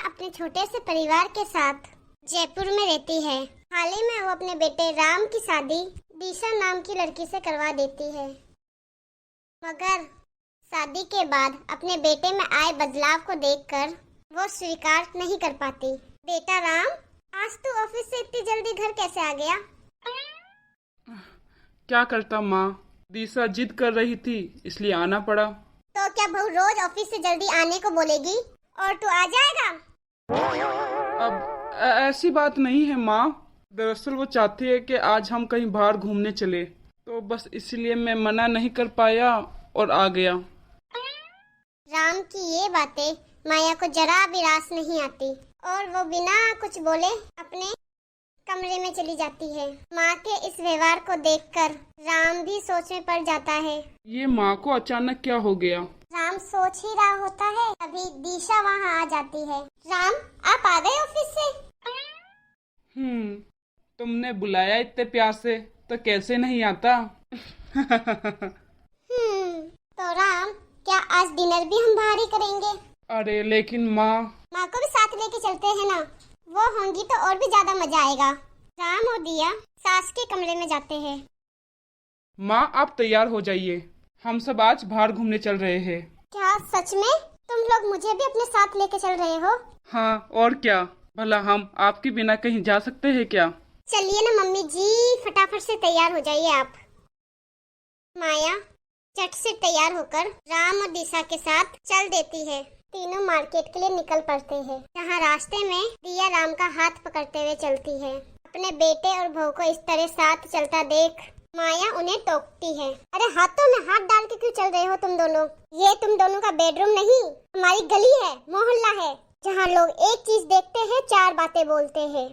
अपने छोटे से परिवार के साथ जयपुर में रहती है। हाल ही में वो अपने बेटे राम की शादी दिशा नाम की लड़की से करवा देती है, मगर शादी के बाद अपने बेटे में आए बदलाव को देखकर वो स्वीकार नहीं कर पाती। बेटा राम, आज तू ऑफिस से इतनी जल्दी घर कैसे आ गया? क्या करता माँ, दिशा जिद कर रही थी इसलिए आना पड़ा। तो क्या बहू रोज ऑफिस से जल्दी आने को बोलेगी और तू आ जाएगा? अब ऐसी बात नहीं है माँ, दरअसल वो चाहती है कि आज हम कहीं बाहर घूमने चले, तो बस इसलिए मैं मना नहीं कर पाया और आ गया। राम की ये बातें माया को जरा भी रास नहीं आती और वो बिना कुछ बोले अपने कमरे में चली जाती है। माँ के इस व्यवहार को देखकर राम भी सोच में पड़ जाता है। ये माँ को अचानक क्या हो गया? राम सोच ही रहा होता है, अभी दिशा वहाँ आ जाती है। राम, आप आ गए ऑफिस से? तुमने बुलाया इतने प्यार से तो कैसे नहीं आता। तो राम, क्या आज डिनर भी हम बाहर ही करेंगे? अरे लेकिन माँ को भी साथ लेके चलते हैं ना, वो होंगी तो और भी ज्यादा मजा आएगा। राम और दिया सास के कमरे में जाते हैं। माँ आप तैयार हो जाइए, हम सब आज बाहर घूमने चल रहे हैं। क्या सच में? तुम लोग मुझे भी अपने साथ लेके चल रहे हो? हाँ और क्या, भला हम आपके बिना कहीं जा सकते हैं क्या? चलिए ना मम्मी जी, फटाफट से तैयार हो जाइए आप। माया झट से तैयार होकर राम और दिशा के साथ चल देती है। तीनों मार्केट के लिए निकल पड़ते हैं, जहाँ रास्ते में दिया राम का हाथ पकड़ते हुए चलती है। अपने बेटे और बहू को इस तरह साथ चलता देख माया उन्हें टोकती है। अरे हाथों में हाथ डाल के क्यों चल रहे हो तुम दोनों? ये तुम दोनों का बेडरूम नहीं, हमारी गली है, मोहल्ला है, जहाँ लोग एक चीज देखते हैं, चार बातें बोलते हैं।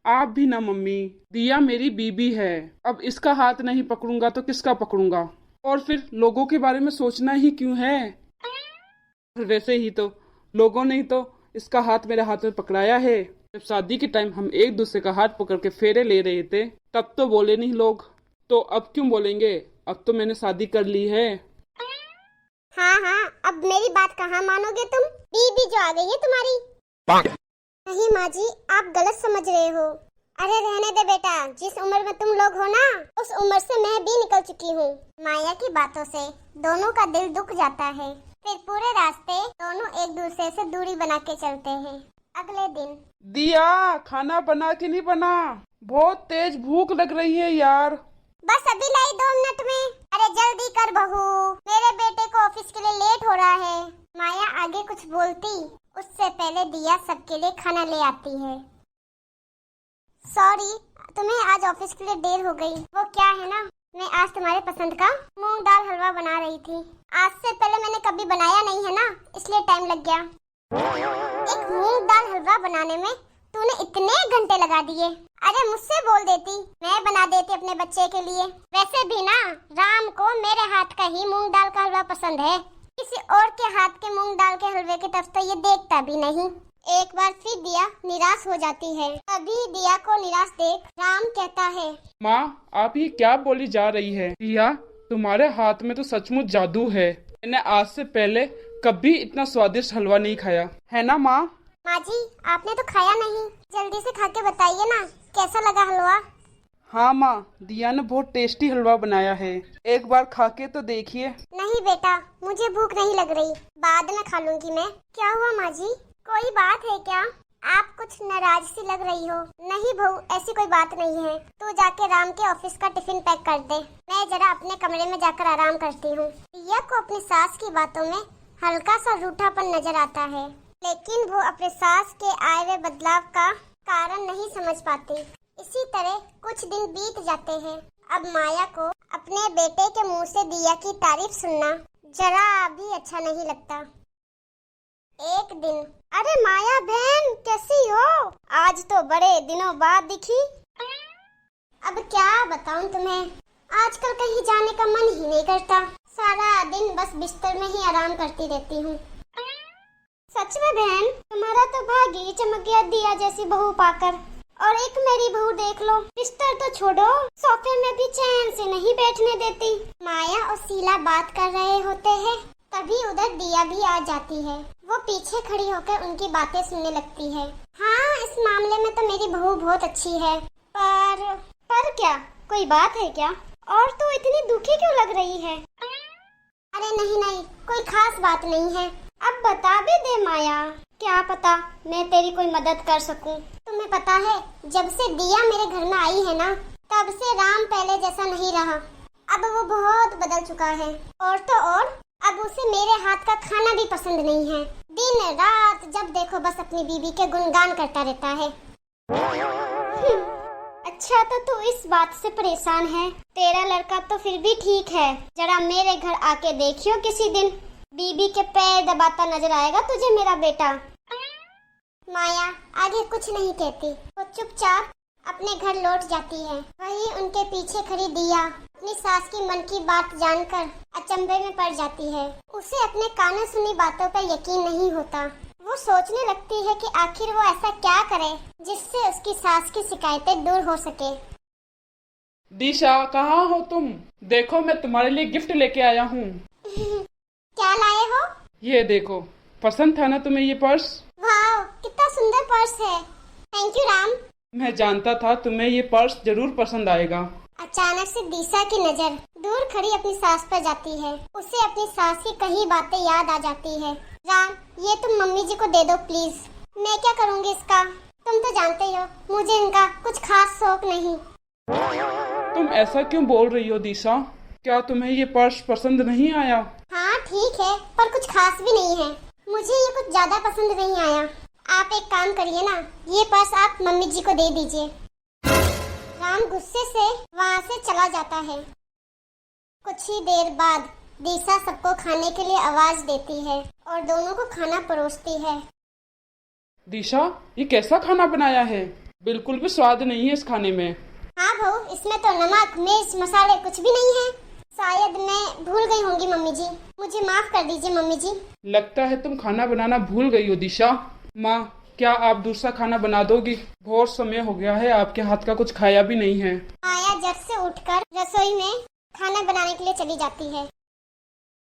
आप भी ना मम्मी, दिया मेरी बीबी है, अब इसका हाथ नहीं पकड़ूंगा तो किसका पकड़ूंगा? और फिर लोगों के बारे में सोचना ही क्यों है? वैसे ही तो लोगों ने ही तो इसका हाथ मेरे हाथ में पकड़ाया है। जब शादी के टाइम हम एक दूसरे का हाथ पकड़ के फेरे ले रहे थे तब तो बोले नहीं लोग, तो अब क्यों बोलेंगे? अब तो मैंने शादी कर ली है। हाँ, अब मेरी बात कहाँ मानोगे तुम? बीबी जो आ गई है तुम्हारी। नहीं माँ जी, आप गलत समझ रहे हो। अरे रहने दे बेटा, जिस उम्र में तुम लोग हो ना, उस उम्र से मैं भी निकल चुकी हूँ। माया की बातों से दोनों का दिल दुख जाता है। फिर पूरे रास्ते दोनों एक दूसरे से दूरी बना के चलते हैं। अगले दिन दिया, खाना बना के नहीं बना? बहुत तेज भूख लग रही है यार। बस अभी लाई 2 मिनट में। अरे जल्दी कर बहू, मेरे बेटे को ऑफिस के लिए लेट हो रहा है। माया आगे कुछ बोलती उससे पहले दिया सबके लिए खाना ले आती है। सॉरी, तुम्हें आज ऑफिस के लिए देर हो गई। वो क्या है ना, मैं आज तुम्हारे पसंद का मूंग दाल हलवा बना रही थी। आज से पहले मैंने कभी बनाया नहीं है ना, इसलिए टाइम लग गया। एक मूंग दाल हलवा बनाने में तूने इतने घंटे लगा दिए। अरे मुझसे बोल देती, मैं बना देती अपने बच्चे के लिए। वैसे भी ना, राम को मेरे हाथ का ही मूंग दाल का हलवा पसंद है, किसी और के हाथ के मूंग दाल के हलवे की तरफ तो ये देखता भी नहीं। एक बार फिर दिया निराश हो जाती है। अभी दिया को निराश देख राम कहता है, माँ आप ये क्या बोली जा रही है? दिया, तुम्हारे हाथ में तो सचमुच जादू है। मैंने आज से पहले कभी इतना स्वादिष्ट हलवा नहीं खाया, है ना माँ? माँ जी, आपने तो खाया नहीं, जल्दी से खा के बताइए ना कैसा लगा हलवा। हाँ माँ, दिया ने बहुत टेस्टी हलवा बनाया है, एक बार खा के तो देखिए। नहीं बेटा, मुझे भूख नहीं लग रही, बाद में खा लूंगी मैं। क्या हुआ माँ जी, कोई बात है क्या? आप कुछ नाराज सी लग रही हो। नहीं बहू, ऐसी कोई बात नहीं है। तू जाके राम के ऑफिस का टिफिन पैक कर दे, मैं जरा अपने कमरे में जाकर आराम करती हूँ। दिया को अपनी सास की बातों में हल्का सा रूठापन नजर आता है, लेकिन वो अपने सास के आए हुए बदलाव का कारण नहीं समझ पाती। इसी तरह कुछ दिन बीत जाते हैं। अब माया को अपने बेटे के मुंह से दिया की तारीफ सुनना जरा भी अच्छा नहीं लगता। एक दिन, अरे माया बहन कैसी हो? आज तो बड़े दिनों बाद दिखी। अब क्या बताऊं तुम्हें, आजकल कहीं जाने का मन ही नहीं करता। सारा दिन बस बिस्तर में ही आराम करती रहती हूँ। सच में बहन, तुम्हारा तो भाग्य ही चमक गया दिया जैसी बहू पाकर। और एक मेरी बहू देख लो, बिस्तर तो छोड़ो, सोफे में भी चैन से नहीं बैठने देती। माया और शीला बात कर रहे होते हैं तभी उधर दिया भी आ जाती है। वो पीछे खड़ी होकर उनकी बातें सुनने लगती है। हाँ, इस मामले में तो मेरी बहू बहुत अच्छी है, पर क्या कोई बात है क्या? और तो इतनी दुखी क्यों लग रही है? अरे नहीं, कोई खास बात नहीं है। अब बता भी दे माया, क्या पता मैं तेरी कोई मदद कर सकूं। तुम्हें पता है, जब से दिया मेरे घर में आई है ना, तब से राम पहले जैसा नहीं रहा। अब वो बहुत बदल चुका है, और तो और अब उसे मेरे हाथ का खाना भी पसंद नहीं है। दिन रात जब देखो बस अपनी बीबी के गुणगान करता रहता है। अच्छा, तो तू इस बात से परेशान है? तेरा लड़का तो फिर भी ठीक है। जरा मेरे घर आके देखियो किसी दिन, बीबी के पैर दबाता नजर आएगा तुझे मेरा बेटा। माया आगे कुछ नहीं कहती, वो चुपचाप अपने घर लौट जाती है। वही उनके पीछे खड़ी दिया अपनी सास की मन की बात जानकर अचंभे में पड़ जाती है। उसे अपने कानों सुनी बातों पर यकीन नहीं होता। वो सोचने लगती है कि आखिर वो ऐसा क्या करे जिससे उसकी सास की शिकायतें दूर हो सके। दिशा, कहाँ हो तुम? देखो, मैं तुम्हारे लिए गिफ्ट लेके आया हूँ। क्या लाए हो? ये देखो, पसंद था ना तुम्हें ये पर्स? वाह, कितना सुंदर पर्स है। Thank you Ram. मैं जानता था तुम्हें ये पर्स जरूर पसंद आएगा। अचानक से दिशा की नजर दूर खड़ी अपनी सास पर जाती है। उसे अपनी सास की कही बातें याद आ जाती है। राम, ये तुम मम्मी जी को दे दो प्लीज। मैं क्या करूँगी इसका? तुम तो जानते ही हो मुझे इनका कुछ खास शौक नहीं। तुम ऐसा क्यों बोल रही हो दिशा? क्या तुम्हें ये पर्स पसंद नहीं आया? हाँ ठीक है, पर कुछ खास भी नहीं है। मुझे ये कुछ ज्यादा पसंद नहीं आया। आप एक काम करिए ना, ये पर्स आप मम्मी जी को दे दीजिए। राम गुस्से से वहाँ से चला जाता है। कुछ ही देर बाद दिशा सबको खाने के लिए आवाज देती है और दोनों को खाना परोसती है। दिशा, ये कैसा खाना बनाया है? बिल्कुल भी स्वाद नहीं है इस खाने में। हाँ बहू, इसमें तो नमक मिर्च मसाले कुछ भी नहीं है। शायद मैं भूल गई होंगी मम्मी जी, मुझे माफ कर दीजिए मम्मी जी। लगता है तुम खाना बनाना भूल गई हो दिशा। माँ, क्या आप दूसरा खाना बना दोगी? बहुत समय हो गया है, आपके हाथ का कुछ खाया भी नहीं है। माया जट से उठकर रसोई में खाना बनाने के लिए चली जाती है।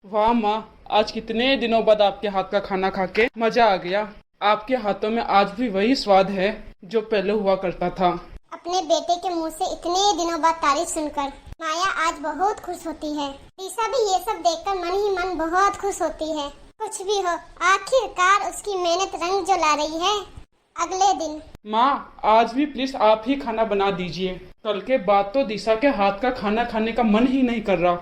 वाह माँ, आज कितने दिनों बाद आपके हाथ का खाना खा के मजा आ गया। आपके हाथों में आज भी वही स्वाद है जो पहले हुआ करता था। अपने बेटे के मुंह से इतने दिनों बाद तारीफ सुनकर माया आज बहुत खुश होती है। दिशा भी ये सब देखकर मन ही मन बहुत खुश होती है। कुछ भी हो, आखिरकार उसकी मेहनत रंग जो ला रही है। अगले दिन माँ, आज भी प्लीज आप ही खाना बना दीजिए। कल के बाद तो दिशा के हाथ का खाना खाने का मन ही नहीं कर रहा।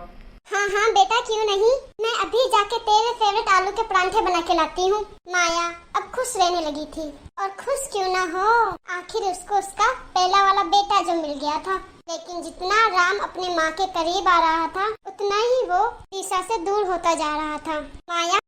हाँ बेटा, क्यों नहीं, मैं अभी जाके तेरे फेवरेट आलू के परांठे बना के लाती हूँ। माया अब खुश रहने लगी थी, और खुश क्यों ना हो, आखिर उसको उसका पहला वाला बेटा जो मिल गया था। लेकिन जितना राम अपने माँ के करीब आ रहा था, उतना ही वो दिशा से दूर होता जा रहा था। माया